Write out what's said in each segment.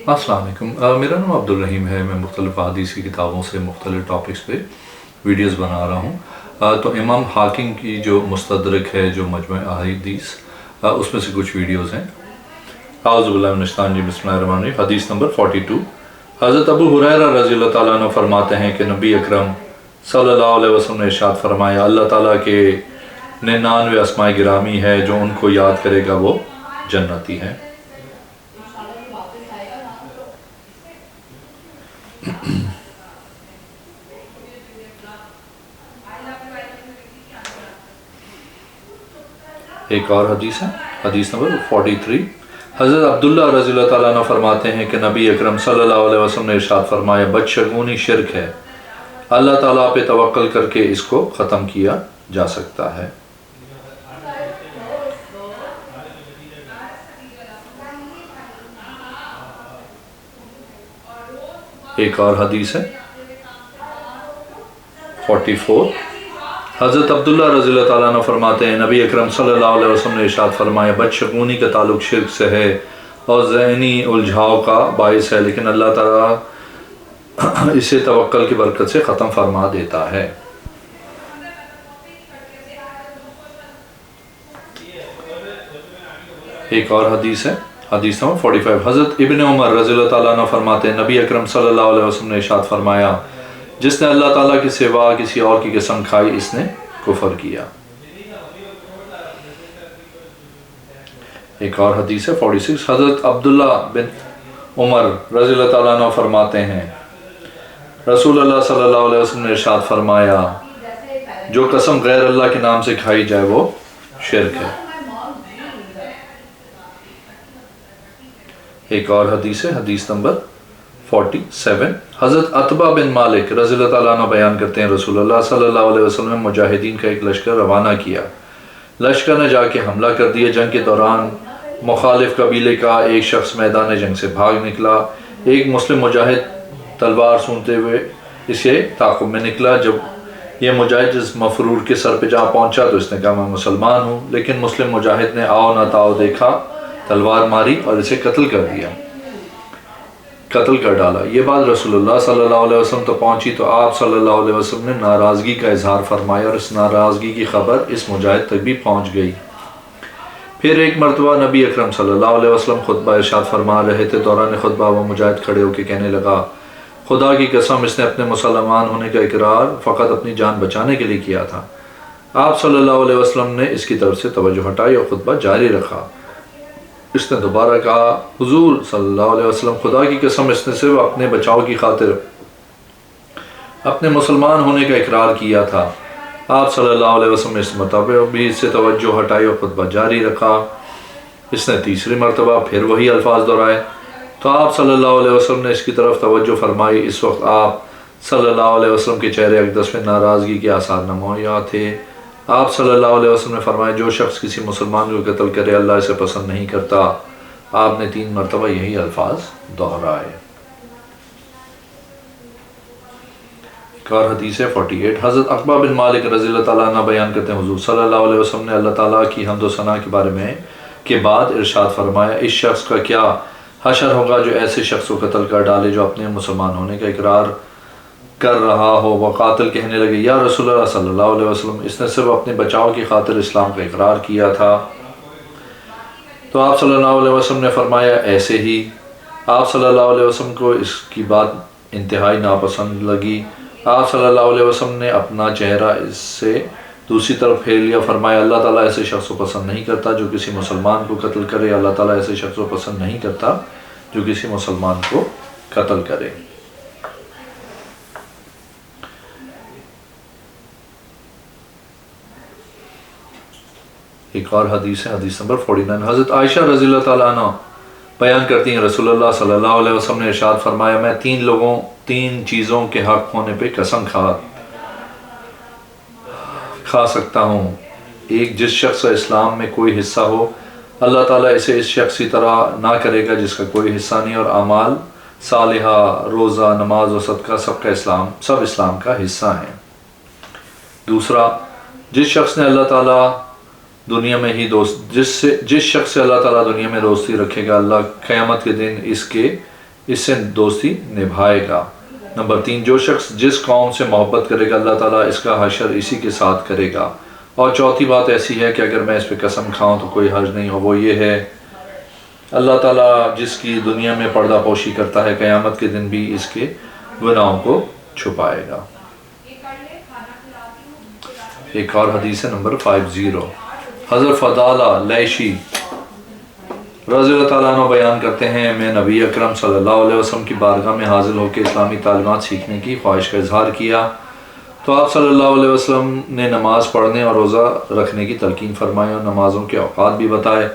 السلام علیکم، میرا نام عبدالرحیم ہے۔ میں مختلف حدیث کی کتابوں سے مختلف ٹاپکس پہ ویڈیوز بنا رہا ہوں۔ تو امام حاکم کی جو مستدرک ہے، جو مجمع احادیث، اس میں سے کچھ ویڈیوز ہیں۔ اعوذ باللہ من الشیطان الرجیم، بسم اللہ الرحمن الرحیم۔ حدیث نمبر 42۔ حضرت ابو ہریرہ رضی اللہ تعالیٰ عنہ فرماتے ہیں کہ نبی اکرم صلی اللہ علیہ وسلم نے ارشاد فرمایا، اللہ تعالیٰ کے 99 اسماء گرامی ہے، جو ان کو یاد کرے گا وہ جنتی ہے۔ ایک اور حدیث ہے، حدیث نمبر 43۔ حضرت عبداللہ رضی اللہ تعالیٰ عنہ فرماتے ہیں کہ نبی اکرم صلی اللہ علیہ وسلم نے ارشاد فرمایا، بدشگونی شرک ہے، اللہ تعالیٰ پہ توکل کر کے اس کو ختم کیا جا سکتا ہے۔ ایک اور حدیث ہے 44۔ حضرت عبداللہ رضی اللہ تعالیٰ عنہ فرماتے ہیں، نبی اکرم صلی اللہ علیہ وسلم نے ارشاد فرمایا، بدشگونی کا تعلق شرک سے ہے اور ذہنی الجھاؤ کا باعث ہے، لیکن اللہ تعالیٰ اسے توکل کی برکت سے ختم فرما دیتا ہے۔ ایک اور حدیث ہے، حدیث نمبر 45۔ حضرت ابن عمر رضی اللہ تعالیٰ عنہ فرماتے ہیں، نبی اکرم صلی اللہ علیہ وسلم نے ارشاد فرمایا، جس نے اللہ تعالیٰ کے سوا کسی اور کی قسم کھائی، اس نے کفر کیا۔ ایک اور حدیث ہے 46۔ حضرت عبداللہ بن عمر رضی اللہ تعالیٰ عنہ فرماتے ہیں، رسول اللہ صلی اللہ علیہ وسلم نے ارشاد فرمایا، جو قسم غیر اللہ کے نام سے کھائی جائے وہ شرک ہے۔ ایک اور حدیث ہے، حدیث نمبر 47۔ حضرت عتبہ بن مالک رضی اللہ تعالیٰ عنہ بیان کرتے ہیں، رسول اللہ صلی اللہ علیہ وسلم نے مجاہدین کا ایک لشکر روانہ کیا۔ لشکر نے جا کے حملہ کر دیا۔ جنگ کے دوران مخالف قبیلے کا ایک شخص میدان جنگ سے بھاگ نکلا۔ ایک مسلم مجاہد تلوار سونتے ہوئے اس کے تعاقب میں نکلا۔ جب یہ مجاہد جس مفرور کے سر پہ جا پہنچا تو اس نے کہا، میں مسلمان ہوں، لیکن مسلم مجاہد نے آؤ نہ تاؤ دیکھا، تلوار ماری اور اسے قتل کر ڈالا۔ یہ بات رسول اللہ صلی اللہ علیہ وسلم تو پہنچی تو آپ صلی اللہ علیہ وسلم نے ناراضگی کا اظہار فرمایا، اور اس ناراضگی کی خبر اس مجاہد تک بھی پہنچ گئی۔ پھر ایک مرتبہ نبی اکرم صلی اللہ علیہ وسلم خطبہ ارشاد فرما رہے تھے۔ دوران خطبہ وہ مجاہد کھڑے ہو کے کہنے لگا، خدا کی قسم، اس نے اپنے مسلمان ہونے کا اقرار فقط اپنی جان بچانے کے لیے کیا تھا۔ آپ صلی اللہ علیہ وسلم نے اس کی طرف سے توجہ ہٹائی اور خطبہ جاری رکھا۔ اس نے دوبارہ کہا، حضور صلی اللہ علیہ وسلم، خدا کی قسم، اس نے صرف اپنے بچاؤ کی خاطر اپنے مسلمان ہونے کا اقرار کیا تھا۔ آپ صلی اللہ علیہ وسلم نے اس مطابق بھی اس سے توجہ ہٹائی اور خطبہ جاری رکھا۔ اس نے تیسری مرتبہ پھر وہی الفاظ دہرائے تو آپ صلی اللہ علیہ وسلم نے اس کی طرف توجہ فرمائی۔ اس وقت آپ صلی اللہ علیہ وسلم کے چہرے اقدس میں ناراضگی کے آثار نمایاں تھے۔ آپ صلی اللہ علیہ وسلم نے فرمایا، جو شخص کسی مسلمان کو قتل کرے اللہ اسے پسند نہیں کرتا۔ آپ نے 3 مرتبہ یہی الفاظ دہرائے۔ ایک اور حدیث ہے 48۔ حضرت عقبہ بن مالک رضی اللہ تعالیٰ عنہ بیان کرتے ہیں، حضور صلی اللہ علیہ وسلم نے اللہ تعالیٰ کی حمد و ثنا کے بارے میں کے بعد ارشاد فرمایا، اس شخص کا کیا حشر ہوگا جو ایسے شخص کو قتل کر ڈالے جو اپنے مسلمان ہونے کا اقرار کر رہا ہو۔ وہ قاتل کہنے لگے، یا رسول اللہ صلی اللہ علیہ وسلم، اس نے صرف اپنے بچاؤ کی خاطر اسلام کا اقرار کیا تھا۔ تو آپ صلی اللہ علیہ وسلم نے فرمایا، ایسے ہی۔ آپ صلی اللہ علیہ وسلم کو اس کی بات انتہائی ناپسند لگی۔ آپ صلی اللہ علیہ وسلم نے اپنا چہرہ اس سے دوسری طرف پھیر لیا، فرمایا، اللہ تعالیٰ ایسے شخص کو پسند نہیں کرتا جو کسی مسلمان کو قتل کرے۔ اللہ تعالیٰ ایسے شخص کو پسند نہیں کرتا جو کسی مسلمان کو قتل کرے۔ ایک اور حدیث ہے، حدیث نمبر 49۔ حضرت عائشہ رضی اللہ تعالیٰ عنہ بیان کرتی ہیں، رسول اللہ صلی اللہ علیہ وسلم نے ارشاد فرمایا، میں 3 چیزوں کے حق ہونے پہ قسم کھا سکتا ہوں۔ ایک، جس شخص کا اسلام میں کوئی حصہ ہو، اللہ تعالیٰ اسے اس شخص کی طرح نہ کرے گا جس کا کوئی حصہ نہیں، اور اعمال صالحہ، روزہ، نماز و صدقہ سب اسلام کا حصہ ہیں۔ دوسرا، جس شخص نے اللہ تعالیٰ دنیا میں ہی جس شخص سے اللہ تعالیٰ دنیا میں دوستی رکھے گا، اللہ قیامت کے دن اس کے اس سے دوستی نبھائے گا۔ نمبر 3، جو شخص جس قوم سے محبت کرے گا اللہ تعالیٰ اس کا حشر اسی کے ساتھ کرے گا۔ اور چوتھی بات ایسی ہے کہ اگر میں اس پہ قسم کھاؤں تو کوئی حرج نہیں ہو، وہ یہ ہے اللہ تعالیٰ جس کی دنیا میں پردہ پوشی کرتا ہے قیامت کے دن بھی اس کے گناہوں کو چھپائے گا۔ ایک اور حدیث ہے نمبر 50، حضرت فضالہ لیشی رضی اللہ تعالیٰ عنہ بیان کرتے ہیں، میں نبی اکرم صلی اللہ علیہ وسلم کی بارگاہ میں حاضر ہو کے اسلامی تعلیمات سیکھنے کی خواہش کا اظہار کیا تو آپ صلی اللہ علیہ وسلم نے نماز پڑھنے اور روزہ رکھنے کی تلقین فرمائی اور نمازوں کے اوقات بھی بتائے۔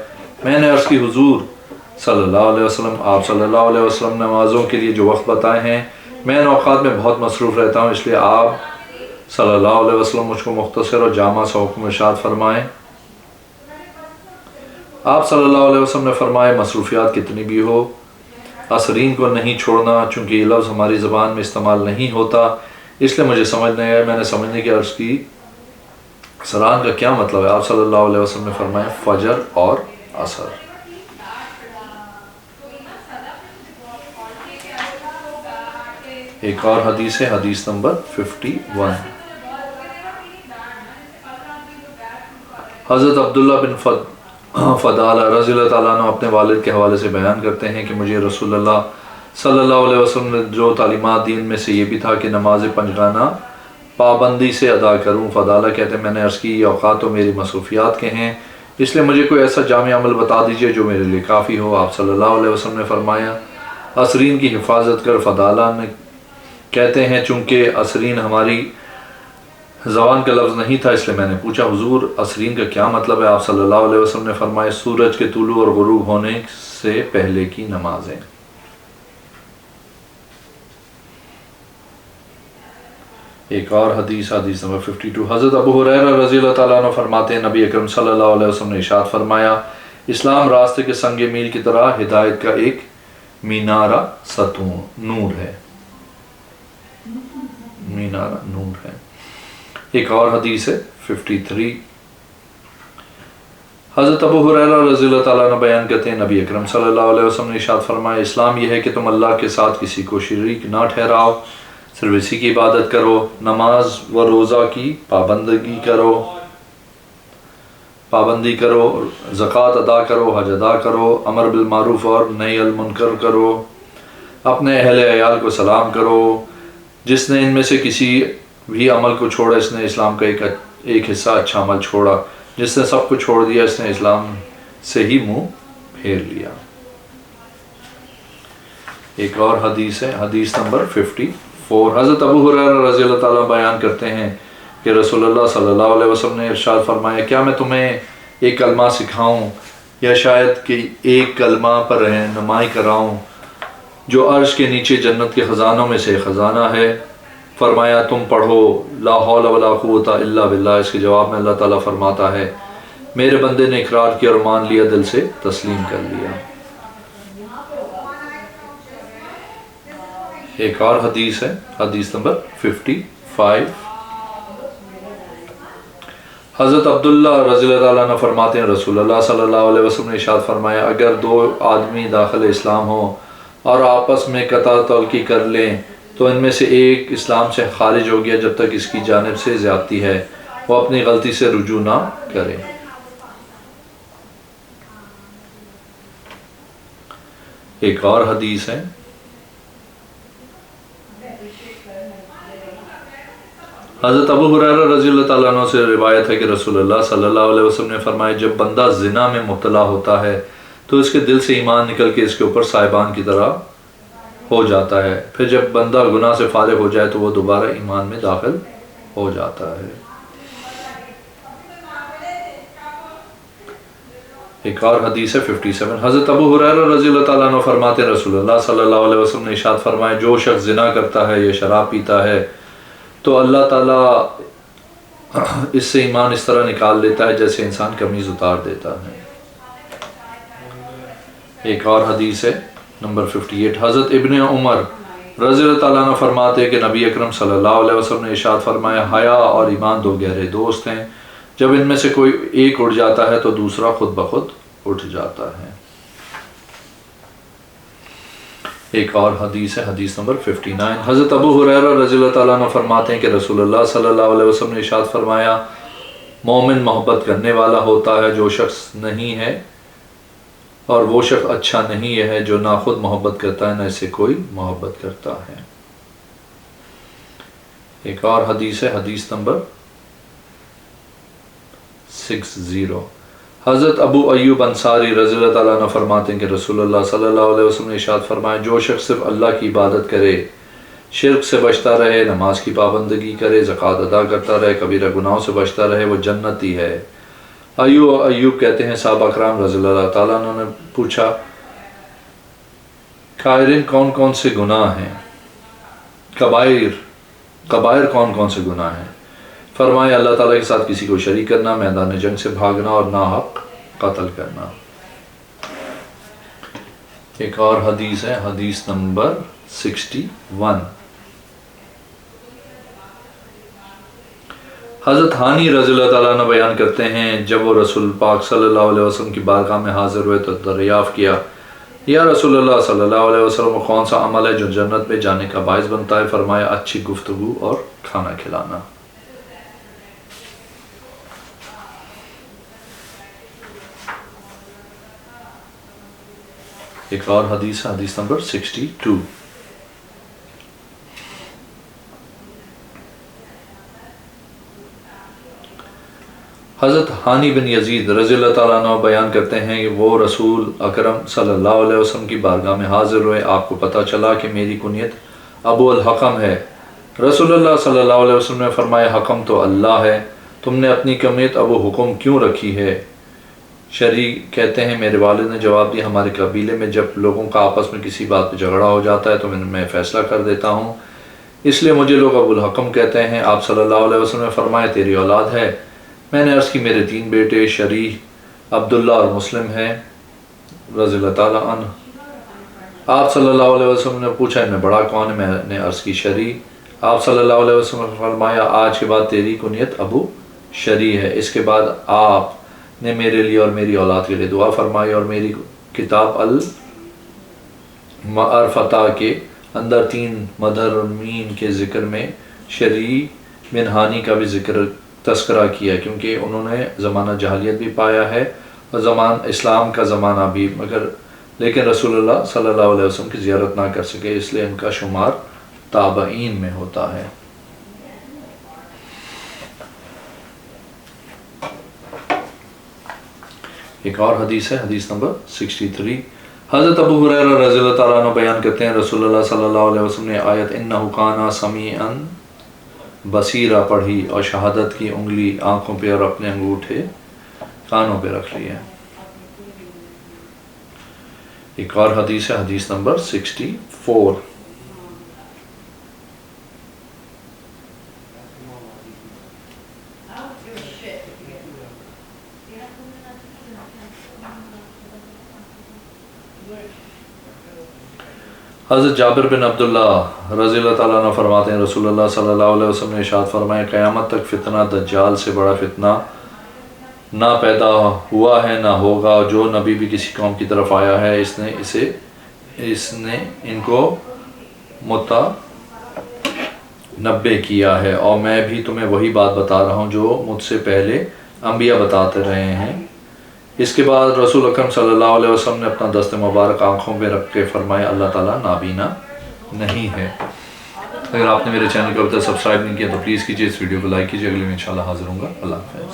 میں نے عرض کی حضور صلی اللہ علیہ وسلم، آپ صلی اللہ علیہ وسلم نمازوں کے لیے جو وقت بتائے ہیں میں ان اوقات میں بہت مصروف رہتا ہوں، اس لیے آپ صلی اللہ علیہ وسلم مجھ کو مختصر اور جامع سا حکم ارشاد فرمائیں۔ آپ صلی اللہ علیہ وسلم نے فرمایا مصروفیات کتنی بھی ہو عصرین کو نہیں چھوڑنا، چونکہ یہ لفظ ہماری زبان میں استعمال نہیں ہوتا اس لیے مجھے سمجھ نہیں آیا۔ میں نے سمجھنے کی عرض کی سران کا کیا مطلب ہے؟ آپ صلی اللہ علیہ وسلم نے فرمایا فجر اور عصر۔ ایک اور حدیث ہے، حدیث نمبر 51، حضرت عبداللہ بن فضالہ رضی اللہ تعالیٰ عنہ اپنے والد کے حوالے سے بیان کرتے ہیں کہ مجھے رسول اللہ صلی اللہ علیہ وسلم نے جو تعلیمات دی ان میں سے یہ بھی تھا کہ نماز پنجگانہ پابندی سے ادا کروں۔ فضالہ کہتے ہیں میں نے عرض کی یہ اوقات تو میری مصروفیات کے ہیں، اس لیے مجھے کوئی ایسا جامع عمل بتا دیجئے جو میرے لیے کافی ہو۔ آپ صلی اللہ علیہ وسلم نے فرمایا عصرین کی حفاظت کر۔ فضالہ نے کہتے ہیں چونکہ عصرین ہماری زبان کا لفظ نہیں تھا اس لیے میں نے پوچھا حضور عصرین کا کیا مطلب ہے؟ آپ صلی اللہ علیہ وسلم نے فرمایا سورج کے طلوع اور غروب ہونے سے پہلے کی نمازیں۔ ایک اور حدیث، حدیث نمبر 52، حضرت ابو ہریرہ رضی اللہ تعالیٰ عنہ فرماتے ہیں نبی اکرم صلی اللہ علیہ وسلم نے ارشاد فرمایا اسلام راستے کے سنگ میل کی طرح ہدایت کا ایک مینارہ ستون نور ہے، مینارہ نور ہے۔ ایک اور حدیث ہے 53، حضرت ابو ہریرہ رضی اللہ تعالیٰ عنہ بیان کرتے ہیں نبی اکرم صلی اللہ علیہ وسلم نے ارشاد فرمایا اسلام یہ ہے کہ تم اللہ کے ساتھ کسی کو شریک نہ ٹھہراؤ، صرف اسی کی عبادت کرو، نماز و روزہ کی پابندی کرو، زکوٰۃ ادا کرو، حج ادا کرو، امر بالمعروف اور نہی المنکر کرو، اپنے اہل عیال کو سلام کرو، جس نے ان میں سے کسی بھی عمل کو چھوڑا اس نے اسلام کا ایک حصہ اچھا عمل چھوڑا، جس نے سب کو چھوڑ دیا اس نے اسلام سے ہی منہ پھیر لیا۔ ایک اور حدیث ہے، حدیث نمبر 54، حضرت ابو ہریرہ رضی اللہ تعالیٰ بیان کرتے ہیں کہ رسول اللہ صلی اللہ علیہ وسلم نے ارشاد فرمایا کیا میں تمہیں ایک کلمہ سکھاؤں یا شاید کہ ایک کلمہ پر رہنمائی کراؤں جو عرش کے نیچے جنت کے خزانوں میں سے خزانہ ہے؟ فرمایا تم پڑھو لا حول ولا قوت الا باللہ۔ اس کے جواب میں اللہ تعالیٰ فرماتا ہے میرے بندے نے اقرار کیا اور مان لیا، دل سے تسلیم کر لیا۔ ایک اور حدیث ہے، حدیث نمبر 55، حضرت عبداللہ رضی اللہ تعالیٰ عنہ فرماتے ہیں رسول اللہ صلی اللہ علیہ وسلم نے ارشاد فرمایا اگر دو آدمی داخل اسلام ہو اور آپس میں قطع تلقی کر لیں تو ان میں سے ایک اسلام سے خارج ہو گیا جب تک اس کی جانب سے زیادتی ہے وہ اپنی غلطی سے رجوع نہ کرے۔ ایک اور حدیث ہے، حضرت ابو ہریرہ رضی اللہ تعالیٰ عنہ سے روایت ہے کہ رسول اللہ صلی اللہ علیہ وسلم نے فرمایا جب بندہ زنا میں مبتلا ہوتا ہے تو اس کے دل سے ایمان نکل کے اس کے اوپر سائبان کی طرح ہو جاتا ہے، پھر جب بندہ گناہ سے فارغ ہو جائے تو وہ دوبارہ ایمان میں داخل ہو جاتا ہے۔ ایک اور حدیث ہے 57، حضرت ابو ہریرہ رضی اللہ تعالیٰ عنہ فرماتے ہیں رسول اللہ صلی اللہ علیہ وسلم نے ارشاد فرمایا جو شخص زنا کرتا ہے یا شراب پیتا ہے تو اللہ تعالیٰ اس سے ایمان اس طرح نکال لیتا ہے جیسے انسان قمیض اتار دیتا ہے۔ ایک اور حدیث ہے نمبر 58، حضرت ابن عمر رضی اللہ تعالیٰ عنہ فرماتے ہیں کہ نبی اکرم صلی اللہ علیہ وسلم نے ارشاد فرمایا حیا اور ایمان دو گہرے دوست ہیں، جب ان میں سے کوئی ایک اٹھ جاتا ہے تو دوسرا خود بخود اٹھ جاتا ہے۔ ایک اور حدیث ہے، حدیث نمبر 59۔ حضرت ابو ہریرہ رضی اللہ تعالیٰ عنہ فرماتے ہیں کہ رسول اللہ صلی اللہ علیہ وسلم نے ارشاد فرمایا، مومن محبت کرنے والا ہوتا ہے، جو شخص نہیں ہے اور وہ شخص اچھا نہیں ہے جو نہ خود محبت کرتا ہے نہ اسے کوئی محبت کرتا ہے۔ ایک اور حدیث ہے، حدیث نمبر 60۔ حضرت ابو ایوب انصاری رضی اللہ تعالیٰ عنہ فرماتے ہیں کہ رسول اللہ صلی اللہ علیہ وسلم نے ارشاد فرمایا، جو شخص صرف اللہ کی عبادت کرے، شرک سے بچتا رہے، نماز کی پابندگی کرے، زکوٰۃ ادا کرتا رہے، کبیرہ گناہوں سے بچتا رہے، وہ جنتی ہے۔ ایوب کہتے ہیں صحابہ کرام رضی اللہ تعالیٰ عنہ نے پوچھا، کائرین کون کون سے گناہ ہیں؟ کبائر کون کون سے گناہ ہیں؟ فرمایا، اللہ تعالیٰ کے ساتھ کسی کو شریک کرنا، میدان جنگ سے بھاگنا اور ناحق قتل کرنا۔ ایک اور حدیث ہے، حدیث نمبر 61۔ حضرت ہانی رضی اللہ تعالیٰ عنہ بیان کرتے ہیں، جب وہ رسول پاک صلی اللہ علیہ وسلم کی بارگاہ میں حاضر ہوئے تو دریافت کیا، یا رسول اللہ صلی اللہ علیہ وسلم، کون سا عمل ہے جو جنت میں جانے کا باعث بنتا ہے؟ فرمایا، اچھی گفتگو اور کھانا کھلانا۔ ایک اور حدیث ہے، حدیث نمبر 62۔ حضرت ہانی بن یزید رضی اللہ تعالیٰ عنہ بیان کرتے ہیں کہ وہ رسول اکرم صلی اللہ علیہ وسلم کی بارگاہ میں حاضر ہوئے، آپ کو پتہ چلا کہ میری کنیت ابو الحکم ہے۔ رسول اللہ صلی اللہ علیہ وسلم نے فرمایا، حکم تو اللہ ہے، تم نے اپنی کنیت ابو حکم کیوں رکھی ہے؟ شریک کہتے ہیں، میرے والد نے جواب دیا، ہمارے قبیلے میں جب لوگوں کا آپس میں کسی بات پہ جھگڑا ہو جاتا ہے تو میں فیصلہ کر دیتا ہوں، اس لیے مجھے لوگ ابو الحکم کہتے ہیں۔ آپ صلی اللہ علیہ وسلم نے فرمایا، تیری اولاد ہے؟ میں نے عرض کی، میرے 3 بیٹے شریح، عبداللہ اور مسلم ہیں رضی اللہ تعالیٰ عنہ۔ آپ صلی اللہ علیہ وسلم نے پوچھا، ان میں بڑا کون ہے؟ میں نے عرض کی، شریح۔ آپ صلی اللہ علیہ وسلم نے فرمایا، آج کے بعد تیری کنیت ابو شریح ہے۔ اس کے بعد آپ نے میرے لیے اور میری اولاد کے لیے دعا فرمائی، اور میری کتاب المعرفتہ کے اندر 3 مدرمین کے ذکر میں شریح بن ہانی کا بھی تذکرہ کیا، کیونکہ انہوں نے زمانہ جاہلیت بھی پایا ہے اور اسلام کا زمانہ بھی، لیکن رسول اللہ صلی اللہ علیہ وسلم کی زیارت نہ کر سکے، اس لیے ان کا شمار تابعین میں ہوتا ہے۔ ایک اور حدیث ہے، حدیث نمبر 63۔ حضرت ابو ہریرہ رضی اللہ تعالیٰ عنہ بیان کرتے ہیں، رسول اللہ صلی اللہ علیہ وسلم نے آیت انہ کان سمیعا بصیرہ پڑھی اور شہادت کی انگلی آنکھوں پہ اور اپنے انگوٹھے کانوں پہ رکھ لیے۔ ایک اور حدیث ہے، حدیث نمبر 64۔ حضرت جابر بن عبداللہ رضی اللہ تعالیٰ عنہ فرماتے ہیں، رسول اللہ صلی اللہ علیہ وسلم نے ارشاد فرمایا، قیامت تک فتنہ دجال سے بڑا فتنہ نہ پیدا ہوا ہے نہ ہوگا۔ جو نبی بھی کسی قوم کی طرف آیا ہے، اس نے ان کو متنبع کیا ہے، اور میں بھی تمہیں وہی بات بتا رہا ہوں جو مجھ سے پہلے انبیاء بتاتے رہے ہیں۔ اس کے بعد رسول اکرم صلی اللہ علیہ وسلم نے اپنا دست مبارک آنکھوں پہ رکھ کے فرمایا، اللہ تعالیٰ نابینا نہیں ہے۔ اگر آپ نے میرے چینل کو اب تک سبسکرائب نہیں کیا تو پلیز کیجیے، اس ویڈیو کو لائک کیجیے۔ اگلے میں انشاءاللہ حاضر ہوں گا۔ اللہ حافظ۔